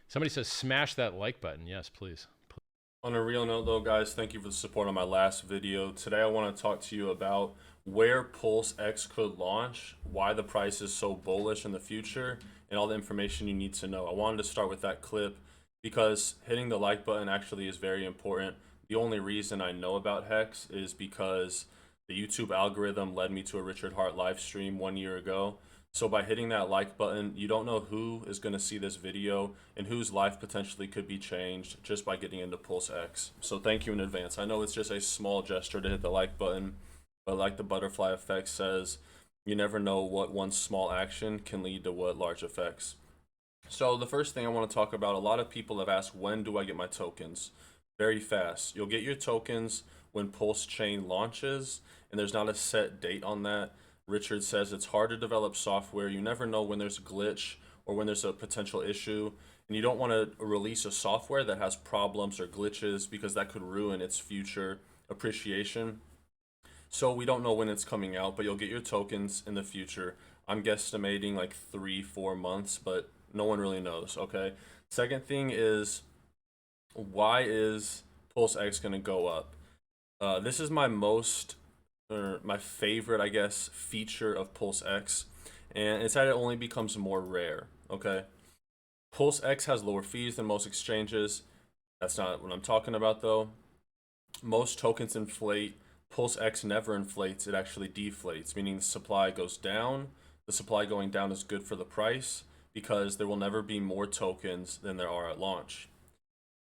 Somebody says smash that like button. Yes, please. On a real note though, guys, thank you for the support on my last video. Today I want to talk to you about where PulseX could launch, why the price is so bullish in the future, and all the information you need to know. I wanted to start with that clip because hitting the like button actually is very important. The only reason I know about Hex is because the YouTube algorithm led me to a Richard Hart live stream 1 year ago. So by hitting that like button, you don't know who is going to see this video and whose life potentially could be changed just by getting into PulseX. So thank you in advance. I know it's just a small gesture to hit the like button, but like the butterfly effect says, you never know what one small action can lead to what large effects. So the first thing I want to talk about, a lot of people have asked, when do I get my tokens? Very fast. You'll get your tokens when Pulsechain launches, and there's not a set date on that. Richard says it's hard to develop software. You never know when there's a glitch or when there's a potential issue, and you don't want to release a software that has problems or glitches because that could ruin its future appreciation. So we don't know when it's coming out, but you'll get your tokens in the future. I'm guesstimating like 3-4 months, but no one really knows. Okay. Second thing is, why is PulseX going to go up? This is my my favorite, I guess, feature of PulseX, and it's that it only becomes more rare. Okay, PulseX has lower fees than most exchanges. That's not what I'm talking about though. Most tokens inflate. PulseX never inflates, it actually deflates, meaning the supply goes down. The supply going down is good for the price because there will never be more tokens than there are at launch.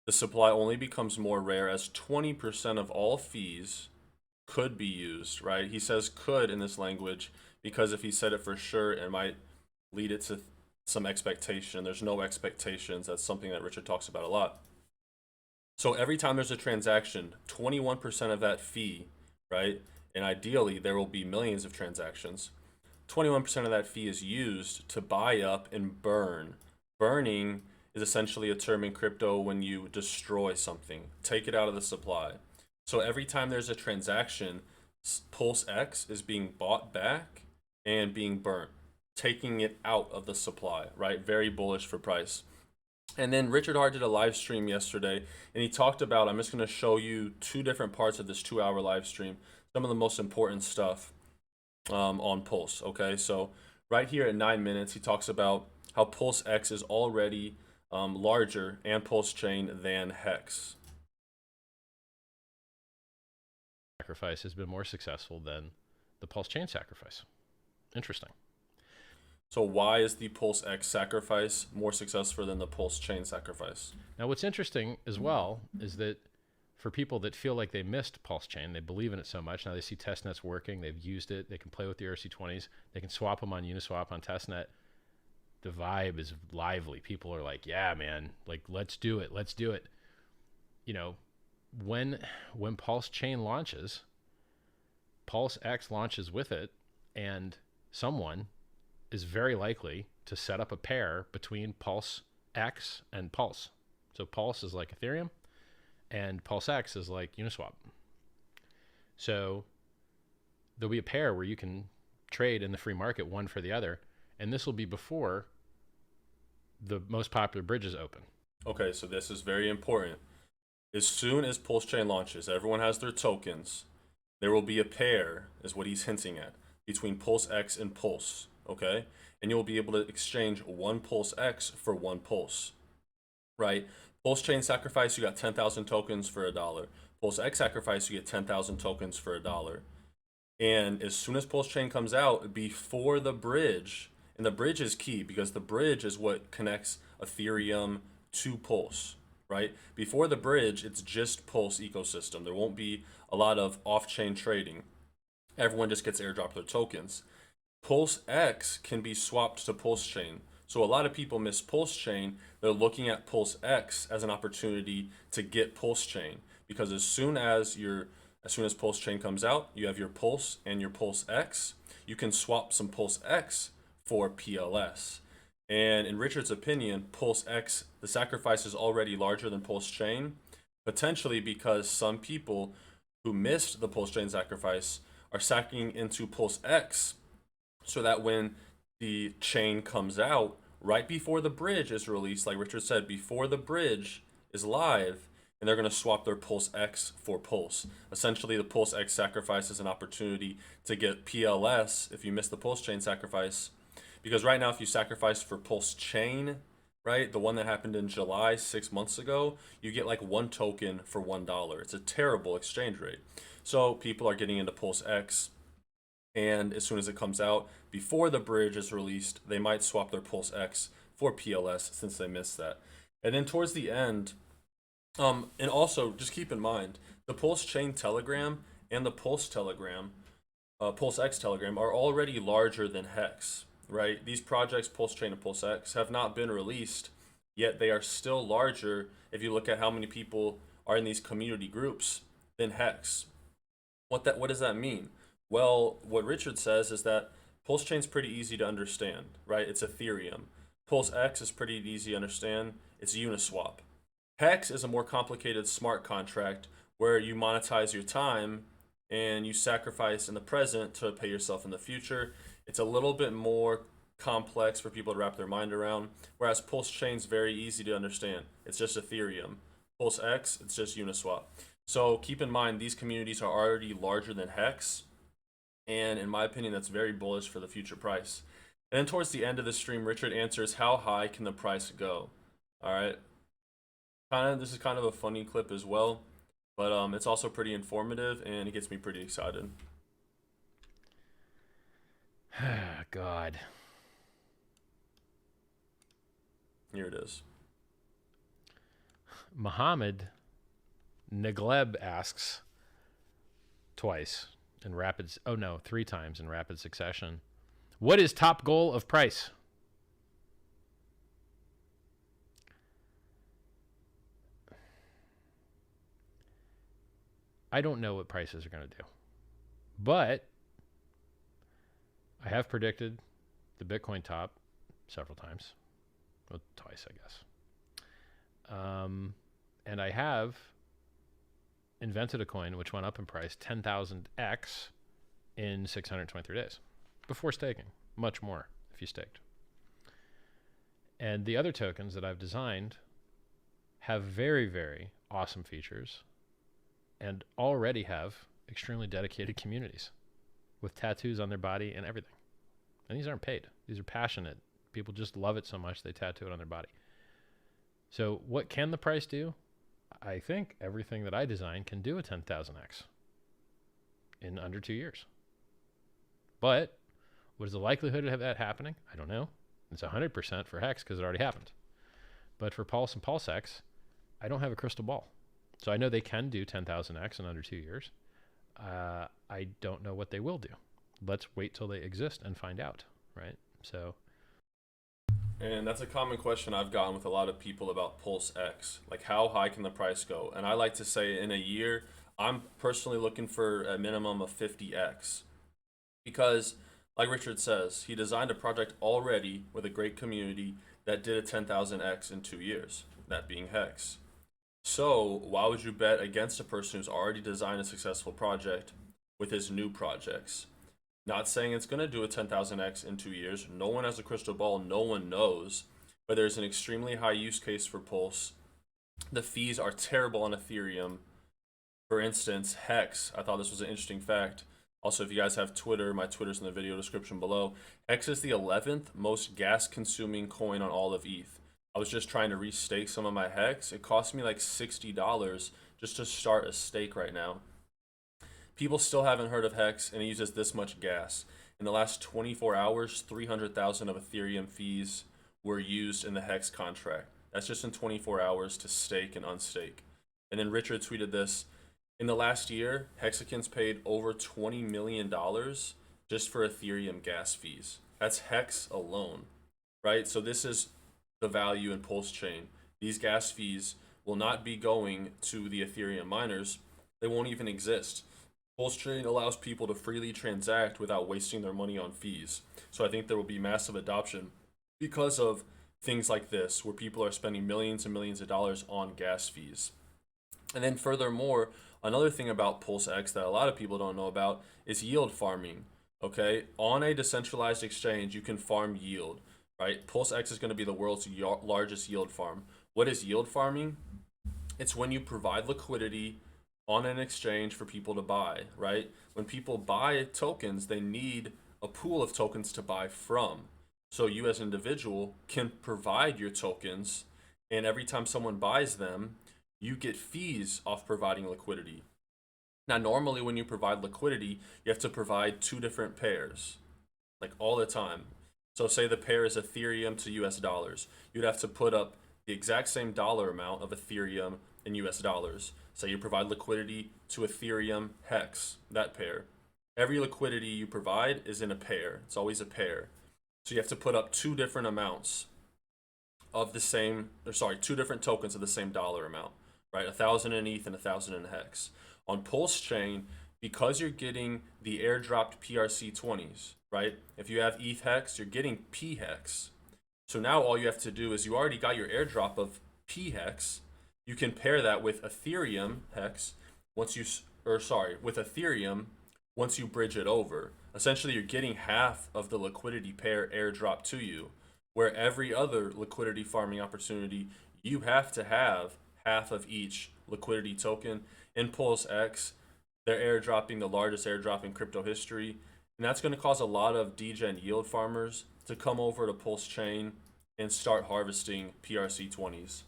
The supply only becomes more rare as 20% of all fees could be used, right? He says could in this language because if he said it for sure, it might lead it to some expectation. There's no expectations. That's something that Richard talks about a lot. So every time there's a transaction, 21% of that fee, right? And ideally, there will be millions of transactions. 21% of that fee is used to buy up and burn. Burning is essentially a term in crypto when you destroy something, take it out of the supply. So every time there's a transaction, PulseX is being bought back and being burnt, taking it out of the supply, right? Very bullish for price. And then Richard Hart did a live stream yesterday, and he talked about, I'm just going to show you two different parts of this 2-hour live stream, some of the most important stuff on Pulse, okay? So right here at 9 minutes, he talks about how PulseX is already larger and Pulsechain than Hex. Sacrifice has been more successful than the Pulsechain sacrifice. Interesting. So why is the PulseX sacrifice more successful than the Pulsechain sacrifice? Now, what's interesting as well is that for people that feel like they missed Pulsechain, they believe in it so much, now they see testnets working, they've used it, they can play with the ERC20s, they can swap them on Uniswap on testnet. The vibe is lively. People are like, yeah, man, like, let's do it. Let's do it. You know, when Pulsechain launches, PulseX launches with it, and someone is very likely to set up a pair between PulseX and Pulse. So Pulse is like Ethereum, and PulseX is like Uniswap. So there'll be a pair where you can trade in the free market one for the other, and this will be before the most popular bridges open. Okay, so this is very important. As soon as Pulsechain launches, everyone has their tokens. There will be a pair, is what he's hinting at, between PulseX and Pulse, okay? And you'll be able to exchange one PulseX for one Pulse, right? Pulsechain sacrifice, you got 10,000 tokens for $1. PulseX sacrifice, you get 10,000 tokens for $1. And as soon as Pulsechain comes out, before the bridge, and the bridge is key because the bridge is what connects Ethereum to Pulse, right? Before the bridge, it's just Pulse ecosystem. There won't be a lot of off-chain trading. Everyone just gets airdropped their tokens. PulseX can be swapped to Pulsechain. So a lot of people miss Pulsechain. They're looking at PulseX as an opportunity to get Pulsechain because as soon as Pulsechain comes out, you have your Pulse and your PulseX. You can swap some PulseX for PLS. And in Richard's opinion, PulseX, the sacrifice is already larger than Pulsechain, potentially because some people who missed the Pulsechain sacrifice are sacking into PulseX so that when the chain comes out, right before the bridge is released, like Richard said, before the bridge is live, and they're going to swap their PulseX for Pulse. Essentially, the PulseX sacrifice is an opportunity to get PLS if you miss the Pulsechain sacrifice. Because right now, if you sacrifice for Pulsechain, right, the one that happened in July 6 months ago, you get like 1 token for $1. It's a terrible exchange rate. So people are getting into PulseX, and as soon as it comes out, before the bridge is released, they might swap their PulseX for PLS since they missed that. And then towards the end, and also just keep in mind, the Pulsechain Telegram and the Pulse Telegram, PulseX Telegram, are already larger than Hex, right? These projects, Pulsechain and PulseX, have not been released, yet they are still larger if you look at how many people are in these community groups than Hex. What does that mean? Well, what Richard says is that Pulsechain's pretty easy to understand, right? It's Ethereum. PulseX is pretty easy to understand. It's Uniswap. Hex is a more complicated smart contract where you monetize your time and you sacrifice in the present to pay yourself in the future. It's a little bit more complex for people to wrap their mind around, whereas Pulsechain's very easy to understand. It's just Ethereum. PulseX, it's just Uniswap. So keep in mind, these communities are already larger than Hex, and in my opinion, that's very bullish for the future price. And then towards the end of the stream, Richard answers, how high can the price go? All right. This is kind of a funny clip as well, but it's also pretty informative, and it gets me pretty excited. God. Here it is. Mohammed Negleb asks twice in three times in rapid succession. What is top goal of price? I don't know what prices are going to do, but I have predicted the Bitcoin top several times, well, twice, I guess. And I have invented a coin which went up in price 10,000x in 623 days before staking, much more if you staked. And the other tokens that I've designed have very, very awesome features and already have extremely dedicated communities with tattoos on their body and everything. And these aren't paid. These are passionate. People just love it so much they tattoo it on their body. So what can the price do? I think everything that I designed can do a 10,000x in under 2 years. But what is the likelihood of that happening? I don't know. It's 100% for Hex because it already happened. But for Pulse and PulseX, I don't have a crystal ball. So I know they can do 10,000x in under 2 years. I don't know what they will do. Let's wait till they exist and find out, right? So. And that's a common question I've gotten with a lot of people about PulseX. Like, how high can the price go? And I like to say in a year, I'm personally looking for a minimum of 50x. Because, like Richard says, he designed a project already with a great community that did a 10,000x in 2 years, that being Hex. So why would you bet against a person who's already designed a successful project with his new projects? Not saying it's going to do a 10,000x in 2 years. No one has a crystal ball. No one knows. But there's an extremely high use case for Pulse. The fees are terrible on Ethereum. For instance, Hex. I thought this was an interesting fact. Also, if you guys have Twitter, my Twitter's in the video description below. Hex is the 11th most gas-consuming coin on all of ETH. I was just trying to restake some of my Hex. It cost me like $60 just to start a stake right now. People still haven't heard of Hex, and it uses this much gas. In the last 24 hours, 300,000 of Ethereum fees were used in the Hex contract. That's just in 24 hours to stake and unstake. And then Richard tweeted this. In the last year, Hexicans paid over $20 million just for Ethereum gas fees. That's Hex alone, right? So this is the value in Pulsechain. These gas fees will not be going to the Ethereum miners. They won't even exist. Pulsechain allows people to freely transact without wasting their money on fees. So I think there will be massive adoption because of things like this, where people are spending millions and millions of dollars on gas fees. And then furthermore, another thing about PulseX that a lot of people don't know about is yield farming. Okay, on a decentralized exchange, you can farm yield. right? PulseX is going to be the world's largest yield farm. What is yield farming? It's when you provide liquidity on an exchange for people to buy, right? When people buy tokens, they need a pool of tokens to buy from. So you as an individual can provide your tokens, and every time someone buys them, you get fees off providing liquidity. Now, normally when you provide liquidity, you have to provide two different pairs, like all the time. So say the pair is Ethereum to US dollars. You'd have to put up the exact same dollar amount of Ethereum in US dollars. Say you provide liquidity to Ethereum Hex, that pair. Every liquidity you provide is in a pair. It's always a pair. So you have to put up two different amounts of the same, or sorry, two different tokens of the same dollar amount, right? 1,000 in ETH and 1,000 in Hex. On Pulsechain, because you're getting the airdropped PRC20s, right? If you have ETH Hex, you're getting P Hex. So now all you have to do is you already got your airdrop of P Hex. You can pair that with Ethereum Hex with Ethereum once you bridge it over. Essentially, you're getting half of the liquidity pair airdrop to you, where every other liquidity farming opportunity, you have to have half of each liquidity token. In PulseX, they're airdropping the largest airdrop in crypto history, and that's going to cause a lot of degen yield farmers to come over to Pulsechain and start harvesting PRC20s.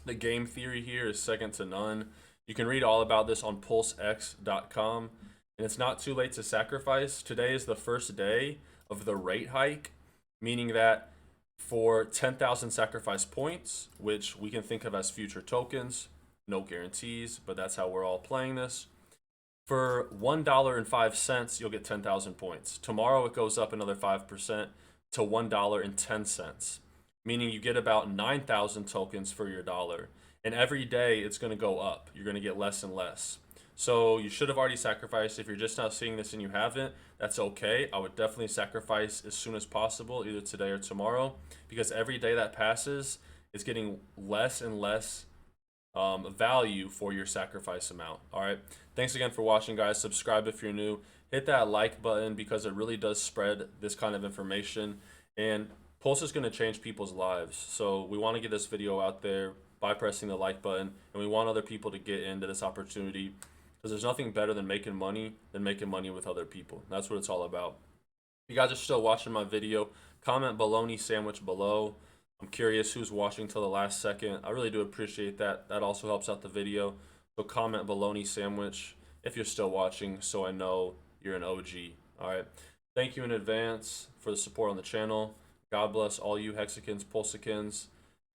The game theory here is second to none. You can read all about this on pulsex.com, and it's not too late to sacrifice. Today is the first day of the rate hike, meaning that for 10,000 sacrifice points, which we can think of as future tokens, no guarantees, but that's how we're all playing this. For $1.05, you'll get 10,000 points. Tomorrow it goes up another 5% to $1.10, meaning you get about 9,000 tokens for your dollar. And every day it's going to go up. You're going to get less and less. So you should have already sacrificed. If you're just now seeing this and you haven't, that's okay. I would definitely sacrifice as soon as possible, either today or tomorrow, because every day that passes, it's getting less and less value for your sacrifice amount. All right. Thanks again for watching, guys. Subscribe if you're new. Hit that like button because it really does spread this kind of information. And Pulse is going to change people's lives. So we want to get this video out there by pressing the like button. And we want other people to get into this opportunity because there's nothing better than making money with other people. That's what it's all about. If you guys are still watching my video, comment bologna sandwich below. I'm curious who's watching till the last second. I really do appreciate that. That also helps out the video. So comment bologna sandwich if you're still watching so I know you're an OG. All right. Thank you in advance for the support on the channel. God bless all you Hexicans, Pulsechans,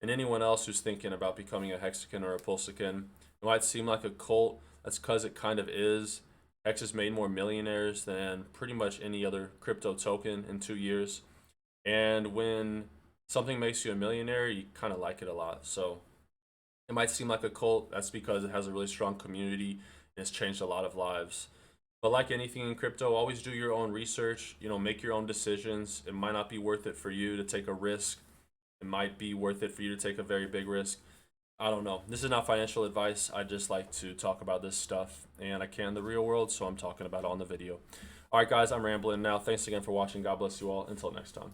and anyone else who's thinking about becoming a Hexican or a Pulsechain. It might seem like a cult. That's because it kind of is. Hex has made more millionaires than pretty much any other crypto token in 2 years. And when something makes you a millionaire, you kind of like it a lot. So it might seem like a cult. That's because it has a really strong community and it's changed a lot of lives. But like anything in crypto, always do your own research, make your own decisions. It might not be worth it for you to take a risk. It might be worth it for you to take a very big risk. I don't know. This is not financial advice. I just like to talk about this stuff, and I can in the real world, so I'm talking about it on the video. All right, guys, I'm rambling now. Thanks again for watching. God bless you all. Until next time.